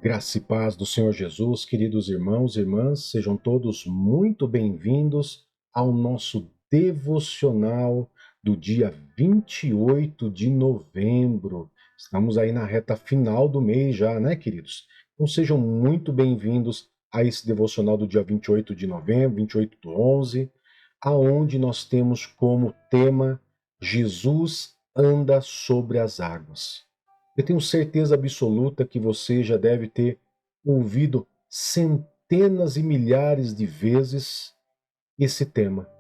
Graça e paz do Senhor Jesus, queridos irmãos e irmãs, sejam todos muito bem-vindos ao nosso devocional do dia 28 de novembro. Estamos aí na reta final do mês já, né, queridos? Então sejam muito bem-vindos a esse devocional do dia 28 de novembro, 28 do 11, aonde nós temos como tema Jesus anda sobre as águas. Eu tenho certeza absoluta que você já deve ter ouvido centenas e milhares de vezes esse tema,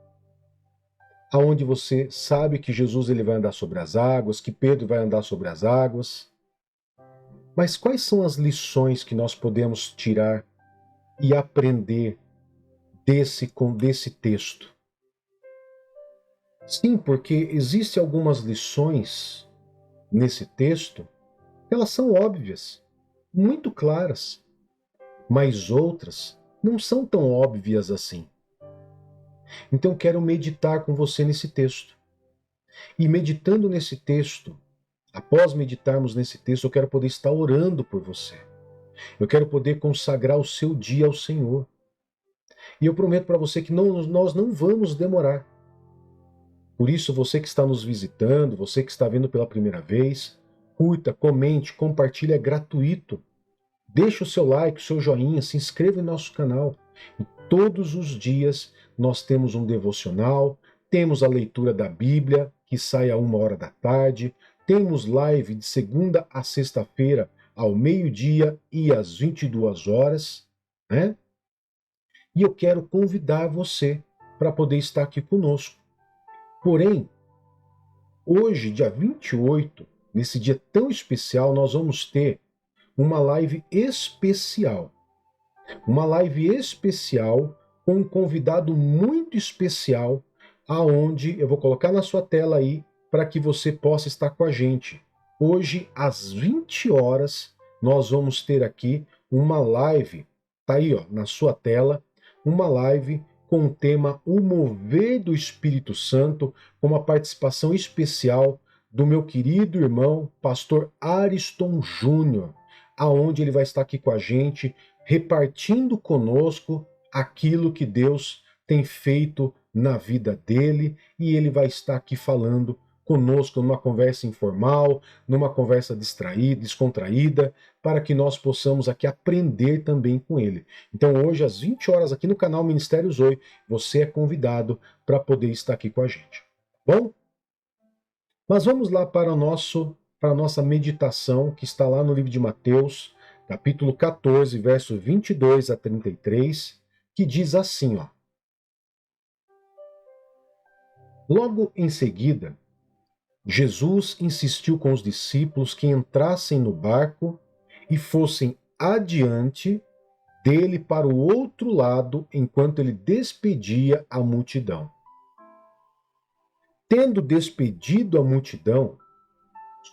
aonde você sabe que Jesus ele vai andar sobre as águas, que Pedro vai andar sobre as águas. Mas quais são as lições que nós podemos tirar e aprender desse texto? Sim, porque existem algumas lições nesse texto, elas são óbvias, muito claras. Mas outras não são tão óbvias assim. Então quero meditar com você nesse texto. E meditando nesse texto, após meditarmos nesse texto, eu quero poder estar orando por você. Eu quero poder consagrar o seu dia ao Senhor. E eu prometo para você que nós não vamos demorar. Por isso, você que está nos visitando, você que está vendo pela primeira vez, curta, comente, compartilhe, é gratuito. Deixe o seu like, o seu joinha, se inscreva em nosso canal. E todos os dias nós temos um devocional, temos a leitura da Bíblia, que sai a 1 hora da tarde, temos live de segunda a sexta-feira, ao meio-dia e às 22 horas, né? E eu quero convidar você para poder estar aqui conosco. Porém, hoje, dia 28, nesse dia tão especial, nós vamos ter uma live especial. Uma live especial com um convidado muito especial, aonde eu vou colocar na sua tela aí para que você possa estar com a gente. Hoje, às 20 horas, nós vamos ter aqui uma live, tá aí ó, na sua tela, uma live com o tema O Mover do Espírito Santo, com uma participação especial do meu querido irmão, pastor Ariston Júnior, aonde ele vai estar aqui com a gente, repartindo conosco aquilo que Deus tem feito na vida dele, e ele vai estar aqui falando conosco numa conversa informal, numa conversa distraída, descontraída, para que nós possamos aqui aprender também com ele. Então hoje às 20 horas aqui no canal Ministério Zoe, você é convidado para poder estar aqui com a gente. Bom? Mas vamos lá para a nossa meditação, que está lá no livro de Mateus, capítulo 14, verso 22 a 33, que diz assim, ó. Logo em seguida, Jesus insistiu com os discípulos que entrassem no barco e fossem adiante dele para o outro lado enquanto ele despedia a multidão. Tendo despedido a multidão,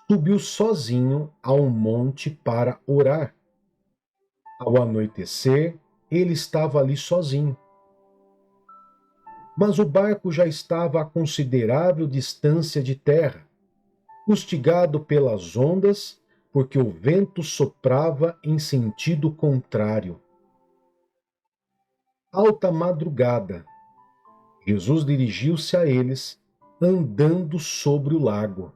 subiu sozinho a um monte para orar. Ao anoitecer, ele estava ali sozinho. Mas o barco já estava a considerável distância de terra, fustigado pelas ondas, porque o vento soprava em sentido contrário. Alta madrugada, Jesus dirigiu-se a eles, andando sobre o lago.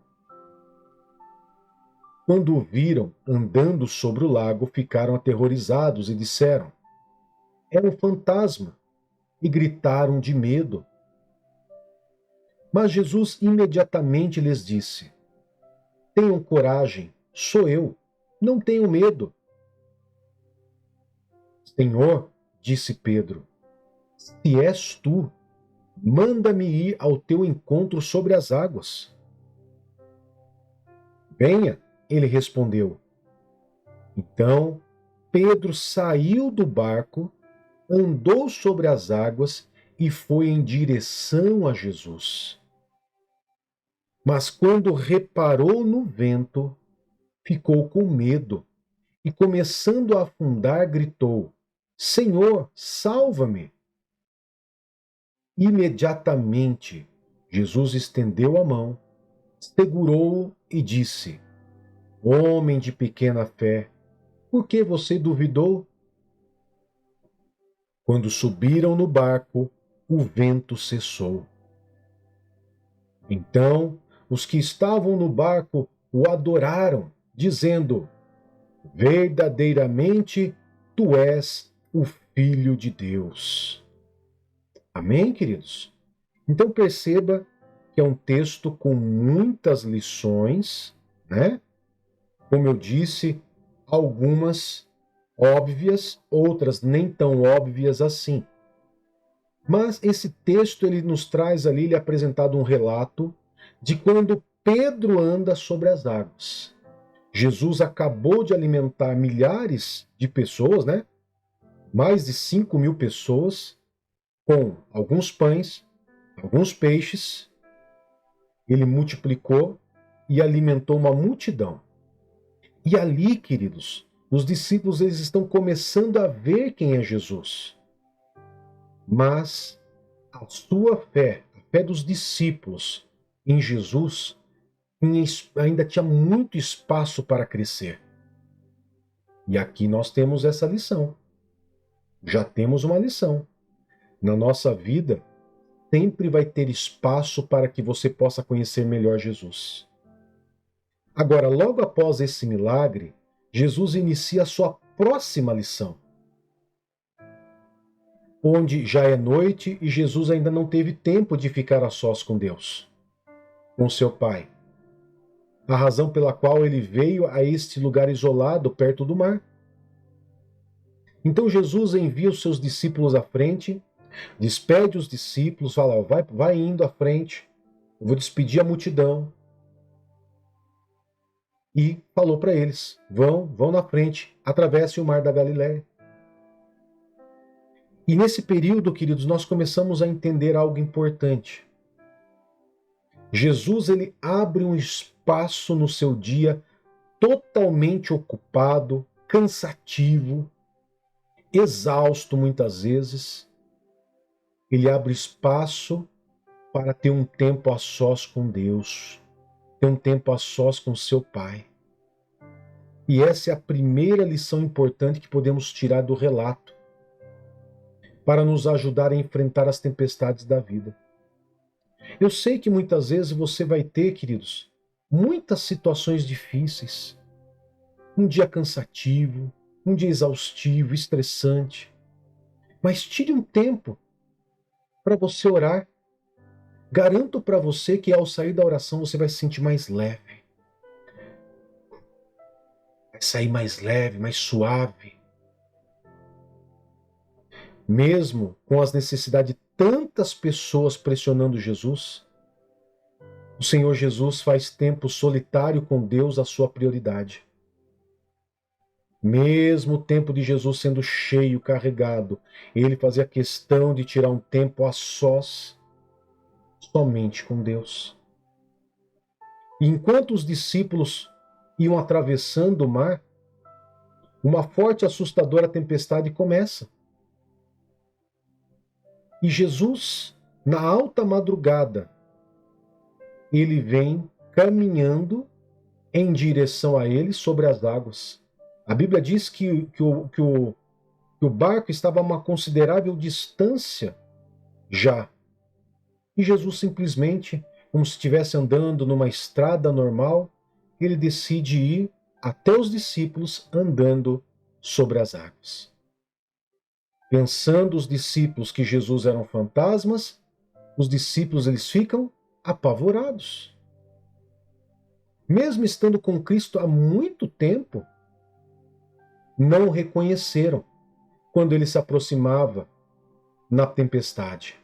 Quando o viram andando sobre o lago, ficaram aterrorizados e disseram: é um fantasma, e gritaram de medo. Mas Jesus imediatamente lhes disse: tenham coragem, sou eu, não tenham medo. Senhor, disse Pedro, se és tu, manda-me ir ao teu encontro sobre as águas. Venha, ele respondeu. Então Pedro saiu do barco, andou sobre as águas e foi em direção a Jesus. Mas quando reparou no vento, ficou com medo e, começando a afundar, gritou: Senhor, salva-me! Imediatamente, Jesus estendeu a mão, segurou-o e disse: Homem de pequena fé, Por que você duvidou? Quando subiram no barco, o vento cessou. Então, os que estavam no barco o adoraram, dizendo: verdadeiramente, tu és o Filho de Deus. Amém, queridos? Então perceba que é um texto com muitas lições, né? Como eu disse, algumas óbvias, outras nem tão óbvias assim. Mas esse texto ele nos traz ali, ele é apresentado um relato de quando Pedro anda sobre as águas. Jesus acabou de alimentar milhares de pessoas, né? Mais de 5.000 pessoas, com alguns pães, alguns peixes. Ele multiplicou e alimentou uma multidão. E ali, queridos, os discípulos eles estão começando a ver quem é Jesus. Mas a sua fé, a fé dos discípulos em Jesus, ainda tinha muito espaço para crescer. E aqui nós temos essa lição. Já temos uma lição. Na nossa vida, sempre vai ter espaço para que você possa conhecer melhor Jesus. Agora, logo após esse milagre, Jesus inicia a sua próxima lição, onde já é noite e Jesus ainda não teve tempo de ficar a sós com Deus, com seu Pai. A razão pela qual ele veio a este lugar isolado, perto do mar. Então Jesus envia os seus discípulos à frente, despede os discípulos, fala: vai indo à frente, eu vou despedir a multidão. E falou para eles: vão na frente, atravessem o mar da Galileia. E nesse período, queridos, nós começamos a entender algo importante. Jesus ele abre um espaço no seu dia totalmente ocupado, cansativo, exausto muitas vezes. Ele abre espaço para ter um tempo a sós com Deus, ter um tempo a sós com seu Pai. E essa é a primeira lição importante que podemos tirar do relato, para nos ajudar a enfrentar as tempestades da vida. Eu sei que muitas vezes você vai ter, queridos, muitas situações difíceis, um dia cansativo, um dia exaustivo, estressante, mas tire um tempo para você orar. Garanto para você que ao sair da oração você vai se sentir mais leve. Vai sair mais leve, mais suave. Mesmo com as necessidades de tantas pessoas pressionando Jesus, o Senhor Jesus faz tempo solitário com Deus a sua prioridade. Mesmo o tempo de Jesus sendo cheio, carregado, ele fazia questão de tirar um tempo a sós, somente com Deus. E enquanto os discípulos iam atravessando o mar, uma forte e assustadora tempestade começa. E Jesus, na alta madrugada, ele vem caminhando em direção a eles sobre as águas. A Bíblia diz que o barco estava a uma considerável distância já. E Jesus simplesmente, como se estivesse andando numa estrada normal, ele decide ir até os discípulos andando sobre as águas. Pensando os discípulos que Jesus eram fantasmas, os discípulos eles ficam apavorados. Mesmo estando com Cristo há muito tempo, não o reconheceram quando ele se aproximava na tempestade.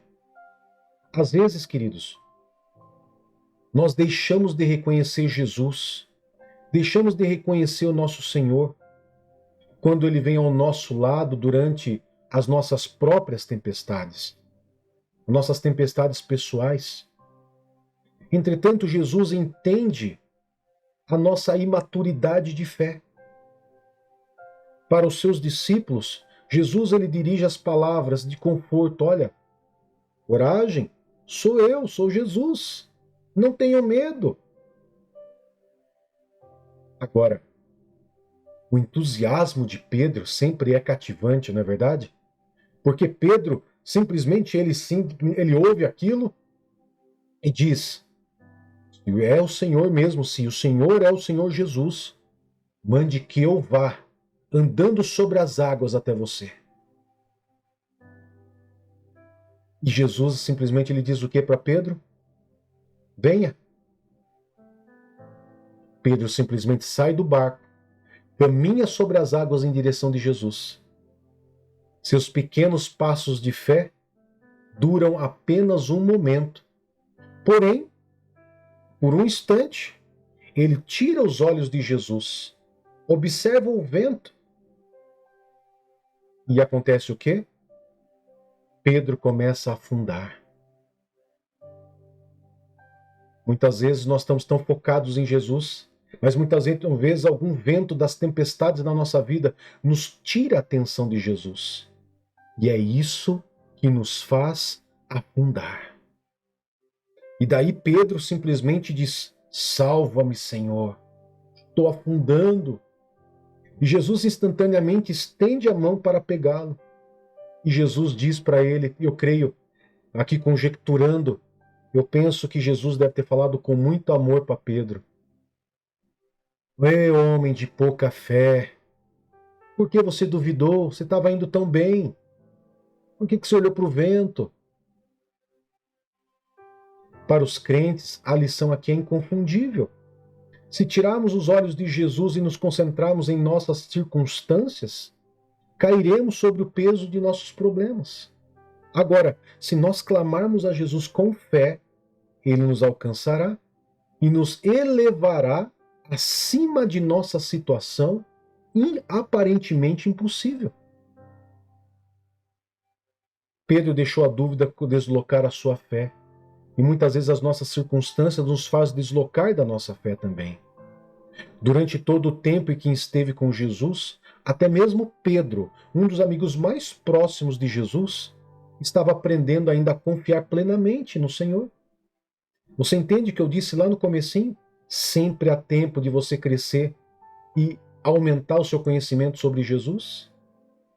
Às vezes, queridos, nós deixamos de reconhecer Jesus, deixamos de reconhecer o nosso Senhor quando ele vem ao nosso lado durante as nossas próprias tempestades, nossas tempestades pessoais. Entretanto, Jesus entende a nossa imaturidade de fé. Para os seus discípulos, Jesus ele dirige as palavras de conforto: olha, coragem, sou eu, sou Jesus, não tenham medo. Agora, O entusiasmo de Pedro sempre é cativante, não é verdade? Porque Pedro simplesmente ele ouve aquilo e diz: é o Senhor mesmo, se o Senhor é o Senhor Jesus, mande que eu vá andando sobre as águas até você. E Jesus simplesmente ele diz o que para Pedro? Venha. Pedro simplesmente sai do barco, caminha sobre as águas em direção de Jesus. Seus pequenos passos de fé duram apenas um momento. Porém, por um instante, ele tira os olhos de Jesus, observa o vento e acontece o quê? Pedro começa a afundar. Muitas vezes nós estamos tão focados em Jesus, mas muitas vezes algum vento das tempestades na nossa vida nos tira a atenção de Jesus. E é isso que nos faz afundar. E daí Pedro simplesmente diz: salva-me, Senhor, estou afundando. E Jesus instantaneamente estende a mão para pegá-lo. E Jesus diz para ele, eu creio, aqui conjecturando, eu penso que Jesus deve ter falado com muito amor para Pedro. Ei, homem de pouca fé, por que você duvidou? Você estava indo tão bem. Por que você olhou para o vento? Para os crentes, a lição aqui é inconfundível. Se tirarmos os olhos de Jesus e nos concentrarmos em nossas circunstâncias, cairemos sobre o peso de nossos problemas. Agora, se nós clamarmos a Jesus com fé, ele nos alcançará e nos elevará acima de nossa situação aparentemente impossível. Pedro deixou a dúvida deslocar a sua fé. E muitas vezes as nossas circunstâncias nos fazem deslocar da nossa fé também. Durante todo o tempo em que esteve com Jesus, até mesmo Pedro, um dos amigos mais próximos de Jesus, estava aprendendo ainda a confiar plenamente no Senhor. Você entende que eu disse lá no comecinho? Sempre há tempo de você crescer e aumentar o seu conhecimento sobre Jesus,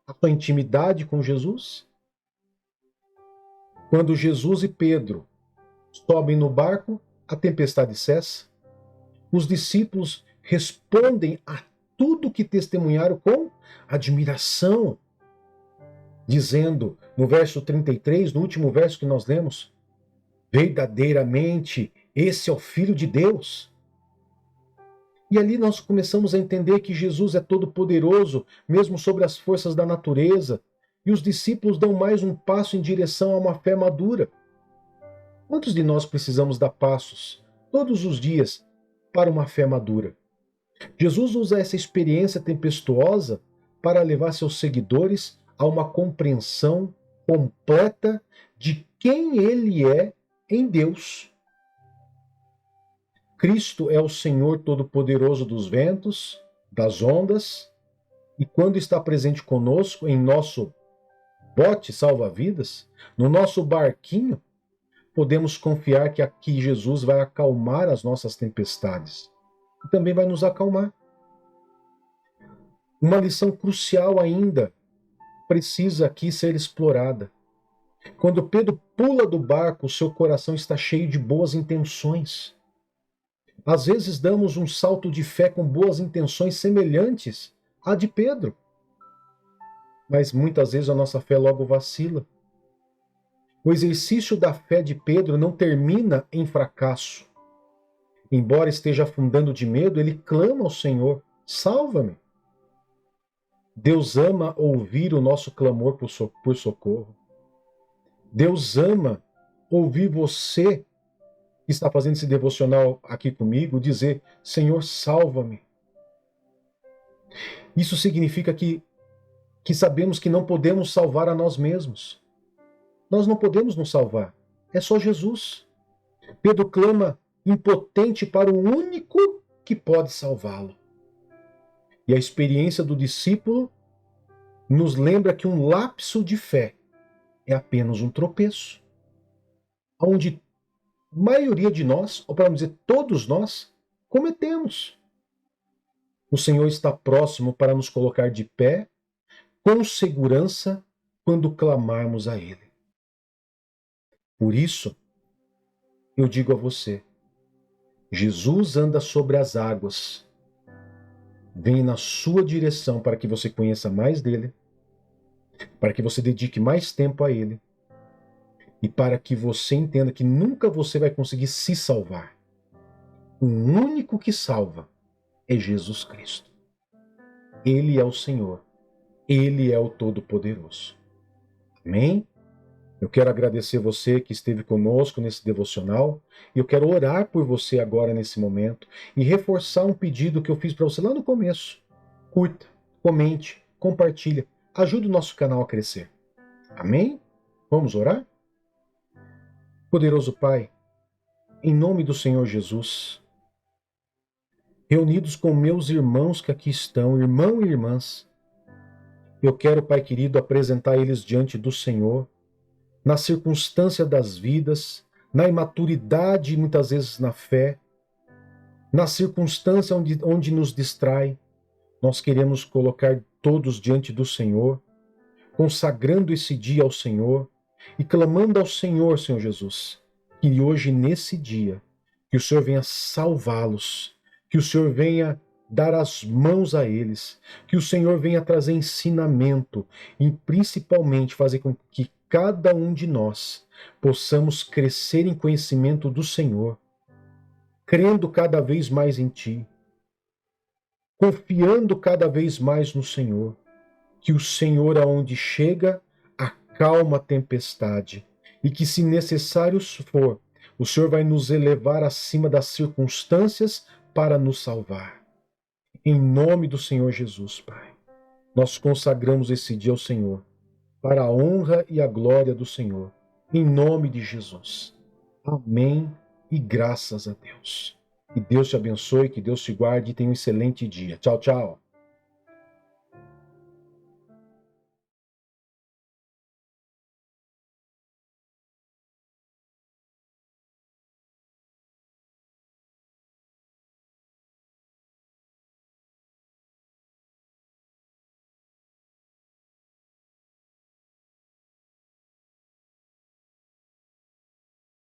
a sua intimidade com Jesus. Quando Jesus e Pedro sobem no barco, a tempestade cessa. Os discípulos respondem a tudo que testemunharam com admiração, dizendo, no verso 33, no último verso que nós lemos, verdadeiramente, esse é o Filho de Deus. E ali nós começamos a entender que Jesus é todo-poderoso, mesmo sobre as forças da natureza, e os discípulos dão mais um passo em direção a uma fé madura. Quantos de nós precisamos dar passos, todos os dias, para uma fé madura? Jesus usa essa experiência tempestuosa para levar seus seguidores a uma compreensão completa de quem ele é em Deus. Cristo é o Senhor Todo-Poderoso dos ventos, das ondas, e quando está presente conosco em nosso bote salva-vidas, no nosso barquinho, podemos confiar que aqui Jesus vai acalmar as nossas tempestades e também vai nos acalmar. Uma lição crucial ainda precisa aqui ser explorada. Quando Pedro pula do barco, o seu coração está cheio de boas intenções. Às vezes damos um salto de fé com boas intenções semelhantes à de Pedro. Mas muitas vezes a nossa fé logo vacila. O exercício da fé de Pedro não termina em fracasso. Embora esteja afundando de medo, ele clama ao Senhor: salva-me. Deus ama ouvir o nosso clamor por socorro. Deus ama ouvir você que está fazendo esse devocional aqui comigo dizer: Senhor, salva-me. Isso significa que sabemos que não podemos salvar a nós mesmos. Nós não podemos nos salvar. É só Jesus. Pedro clama impotente para o único que pode salvá-lo. E a experiência do discípulo nos lembra que um lapso de fé é apenas um tropeço, onde a maioria de nós, ou para não dizer todos nós, cometemos. O Senhor está próximo para nos colocar de pé, com segurança, quando clamarmos a Ele. Por isso, eu digo a você, Jesus anda sobre as águas. Vem na sua direção para que você conheça mais dele, para que você dedique mais tempo a ele e para que você entenda que nunca você vai conseguir se salvar. O único que salva é Jesus Cristo. Ele é o Senhor. Ele é o Todo-Poderoso. Amém? Eu quero agradecer você que esteve conosco nesse devocional. Eu quero orar por você agora nesse momento e reforçar um pedido que eu fiz para você lá no começo. Curta, comente, compartilha. Ajude o nosso canal a crescer. Amém? Vamos orar? Poderoso Pai, em nome do Senhor Jesus, reunidos com meus irmãos que aqui estão, irmão e irmãs, eu quero, Pai querido, apresentar eles diante do Senhor, na circunstância das vidas, na imaturidade, muitas vezes na fé, na circunstância onde nos distrai. Nós queremos colocar todos diante do Senhor, consagrando esse dia ao Senhor e clamando ao Senhor, Senhor Jesus, que hoje, nesse dia, que o Senhor venha salvá-los, que o Senhor venha dar as mãos a eles, que o Senhor venha trazer ensinamento e principalmente fazer com que cada um de nós possamos crescer em conhecimento do Senhor, crendo cada vez mais em Ti, confiando cada vez mais no Senhor, que o Senhor, aonde chega, acalma a tempestade e que, se necessário for, o Senhor vai nos elevar acima das circunstâncias para nos salvar. Em nome do Senhor Jesus, Pai, nós consagramos esse dia ao Senhor, para a honra e a glória do Senhor, em nome de Jesus. Amém e graças a Deus. Que Deus te abençoe, que Deus te guarde e tenha um excelente dia. Tchau, tchau.